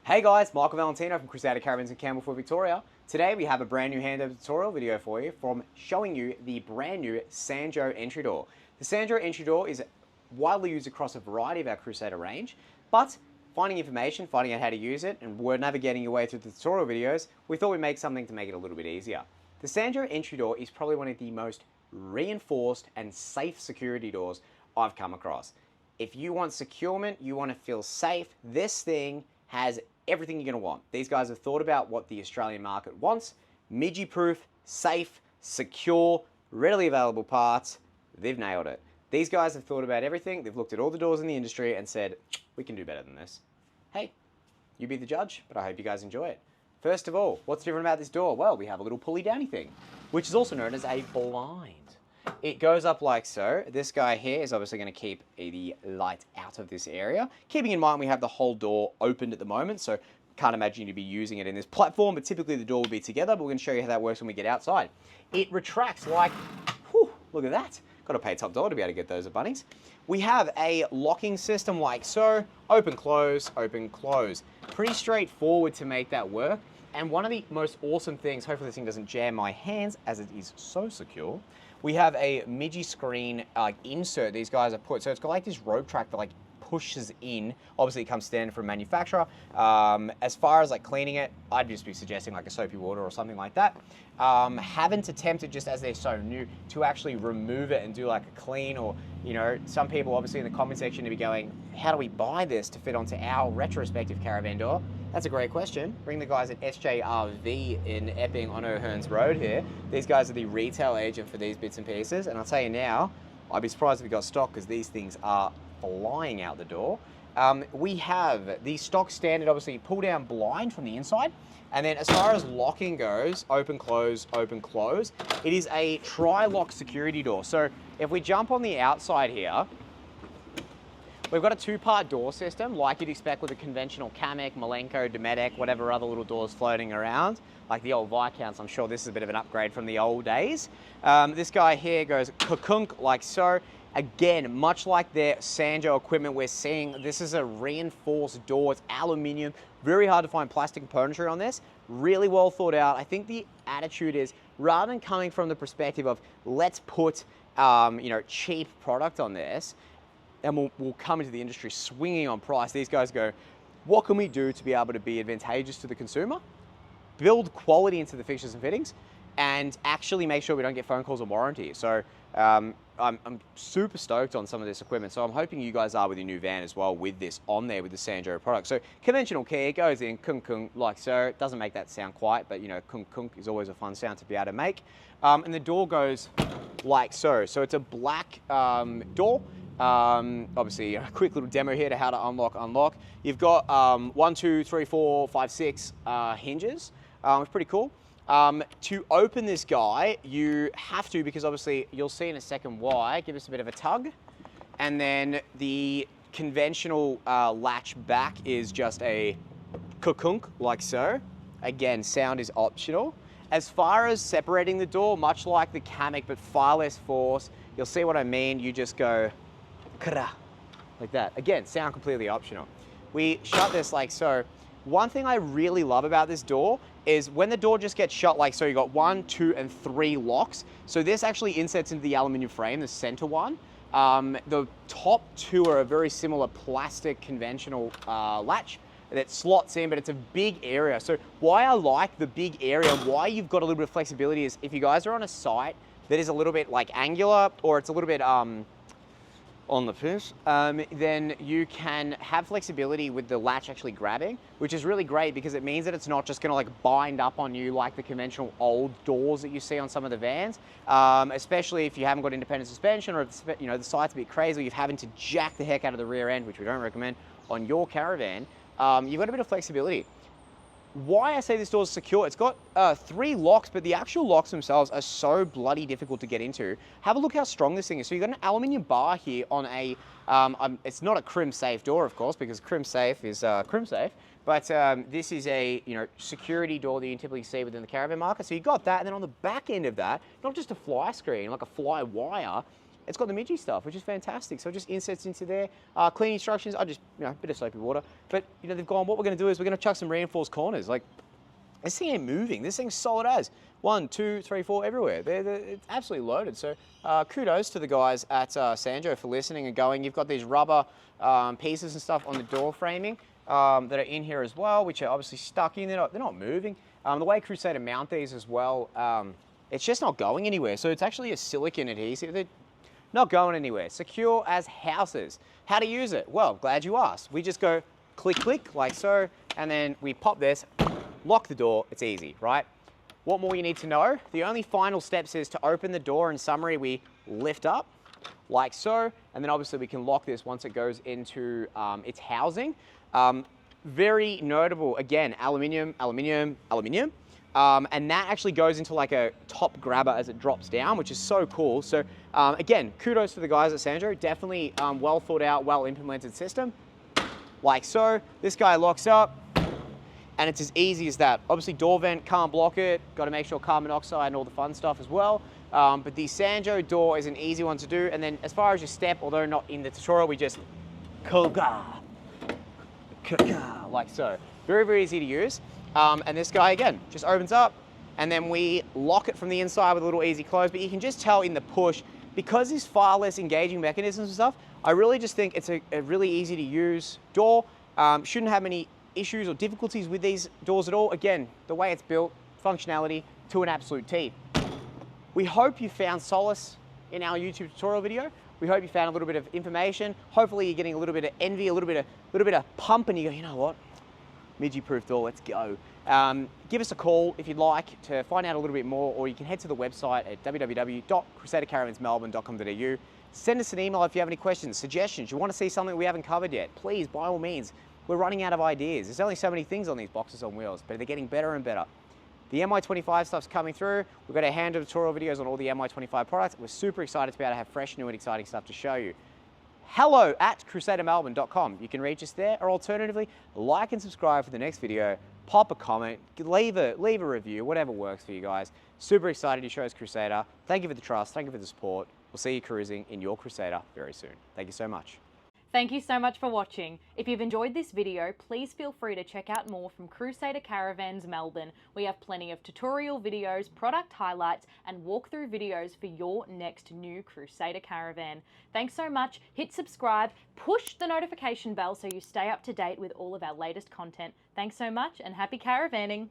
Hey guys, Michael Valentino from Crusader Caravans in Campbellford, Victoria. Today we have a brand new handover tutorial video for you from showing you the brand new Sanjo entry door. The Sanjo entry door is widely used across a variety of our Crusader range, but finding information, finding out how to use it, and we're navigating your way through the tutorial videos, we thought we'd make something to make it a little bit easier. The Sanjo entry door is probably one of the most reinforced and safe security doors I've come across. If you want securement, you want to feel safe, this thing has everything you're going to want. These guys have thought about what the Australian market wants. Midgie-proof, safe, secure, readily available parts. They've nailed it. These guys have thought about everything. They've looked at all the doors in the industry and said, we can do better than this. Hey, you be the judge, but I hope you guys enjoy it. First of all, what's different about this door? Well, we have a little pulley downy thing, which is also known as a blind. It goes up like so. This guy here is obviously going to keep the light out of this area. Keeping in mind we have the whole door opened at the moment, so can't imagine you to be using it in this platform, but typically the door will be together, but we're going to show you how that works when we get outside. It retracts like, whew, look at that. Got to pay top dollar to be able to get those at Bunnings. We have a locking system like so. Open, close, open, close. Pretty straightforward to make that work. And one of the most awesome things, hopefully this thing doesn't jam my hands as it is so secure, we have a Midgie screen insert these guys have put. So it's got like this rope track that like pushes in. Obviously it comes standard from manufacturer. As far as like cleaning it, I'd just be suggesting like a soapy water or something like that. Haven't attempted, just as they're so new, to actually remove it and do like a clean, or, you know, some people obviously in the comment section to be going, how do we buy this to fit onto our retrospective caravan door? That's a great question. Bring the guys at SJRV in Epping on O'Hearns Road here. These guys are the retail agent for these bits and pieces. And I'll tell you now, I'd be surprised if we got stock because these things are flying out the door. We have the stock standard, obviously, pull down blind from the inside. And then as far as locking goes, open, close, it is a tri-lock security door. So if we jump on the outside here, we've got a two-part door system, like you'd expect with a conventional Kamek, Malenko, Dometic, whatever other little doors floating around, like the old Viscounts. I'm sure this is a bit of an upgrade from the old days. This guy here goes kakunk like so. Again, much like their Sanjo equipment, we're seeing this is a reinforced door. It's aluminium. Very hard to find plastic componentry on this. Really well thought out. I think the attitude is, rather than coming from the perspective of let's put cheap product on this, and we'll come into the industry swinging on price, these guys go, what can we do to be able to be advantageous to the consumer, build quality into the fixtures and fittings, and actually make sure we don't get phone calls on warranty. So I'm super stoked on some of this equipment. So I'm hoping you guys are with your new van as well with this on there with the Sanjo product. So conventional key, it goes in kung kung like so. It doesn't make that sound quite, but you know, kung kung is always a fun sound to be able to make. And the door goes like so. So it's a black door. Obviously a quick little demo here to how to unlock. You've got 1, 2, 3, 4, 5, 6 hinges. It's pretty cool. To open this guy, you have to, because obviously you'll see in a second why, give us a bit of a tug. And then the conventional latch back is just a kakunk like so. Again, sound is optional. As far as separating the door, much like the Kamek but far less force, you'll see what I mean. You just go kra, like that. Again, sound completely optional. We shut this like so. One thing I really love about this door is when the door just gets shut like so, you got 1, 2, and 3 locks. So this actually insets into the aluminum frame, the center one. The top 2 are a very similar plastic conventional latch that slots in, but it's a big area. So why I like the big area, why you've got a little bit of flexibility is if you guys are on a site that is a little bit like angular, or it's a little bit on the fish, then you can have flexibility with the latch actually grabbing, which is really great because it means that it's not just gonna like bind up on you like the conventional old doors that you see on some of the vans, especially if you haven't got independent suspension, or if the site's a bit crazy, you're having to jack the heck out of the rear end, which we don't recommend on your caravan. You've got a bit of flexibility. Why I say this door is secure, it's got 3 locks, but the actual locks themselves are so bloody difficult to get into. Have a look how strong this thing is. So you've got an aluminium bar here on a, it's not a crim safe door, of course, because crim safe is crim safe, but this is a security door that you typically see within the caravan market. So you got that, and then on the back end of that, not just a fly screen, like a fly wire, it's got the midgy stuff, which is fantastic. So it just inserts into there. Cleaning instructions, I just, a bit of soapy water. But, they've gone, what we're going to do is we're going to chuck some reinforced corners. Like, this thing ain't moving. This thing's solid as. 1, 2, 3, 4, everywhere. It's absolutely loaded. So kudos to the guys at Sanjo for listening and going. You've got these rubber pieces and stuff on the door framing that are in here as well, which are obviously stuck in. They're not moving. The way Crusader mount these as well, it's just not going anywhere. So it's actually a silicone adhesive. They're not going anywhere. Secure as houses. How to use it? Well, glad you asked. We just go click, click, like so, and then we pop this, lock the door. It's easy, right? What more you need to know? The only final steps is to open the door. In summary, we lift up like so, and then obviously we can lock this once it goes into its housing. Very notable, again, aluminium, aluminium, aluminium. And that actually goes into like a top grabber as it drops down, which is so cool. So again, kudos to the guys at Sanjo. Definitely well thought out, well implemented system. Like so, this guy locks up. And it's as easy as that. Obviously, door vent, can't block it. Got to make sure carbon monoxide and all the fun stuff as well. But the Sanjo door is an easy one to do. And then as far as your step, although not in the tutorial, we just like so. Very, very easy to use. And this guy, again, just opens up. And then we lock it from the inside with a little easy close. But you can just tell in the push, because there's far less engaging mechanisms and stuff, I really just think it's a really easy to use door. Shouldn't have any issues or difficulties with these doors at all. Again, the way it's built, functionality to an absolute T. We hope you found solace in our YouTube tutorial video. We hope you found a little bit of information. Hopefully you're getting a little bit of envy, a little bit of pump, and you go, you know what? Midgy-proof door, let's go. Give us a call if you'd like to find out a little bit more, or you can head to the website at www.crusadercaravansmelbourne.com.au. Send us an email if you have any questions, suggestions, you want to see something we haven't covered yet. Please, by all means. We're running out of ideas. There's only so many things on these boxes on wheels, but they're getting better and better. The MI25 stuff's coming through. We've got a hand of tutorial videos on all the MI25 products. We're super excited to be able to have fresh, new and exciting stuff to show you. hello@crusadermelbourne.com. You can reach us there, or alternatively, like and subscribe for the next video, pop a comment, leave a review, whatever works for you guys. Super excited to show us Crusader. Thank you for the trust. Thank you for the support. We'll see you cruising in your Crusader very soon. Thank you so much. Thank you so much for watching. If you've enjoyed this video, please feel free to check out more from Crusader Caravans Melbourne. We have plenty of tutorial videos, product highlights, and walkthrough videos for your next new Crusader Caravan. Thanks so much. Hit subscribe, push the notification bell so you stay up to date with all of our latest content. Thanks so much and happy caravanning.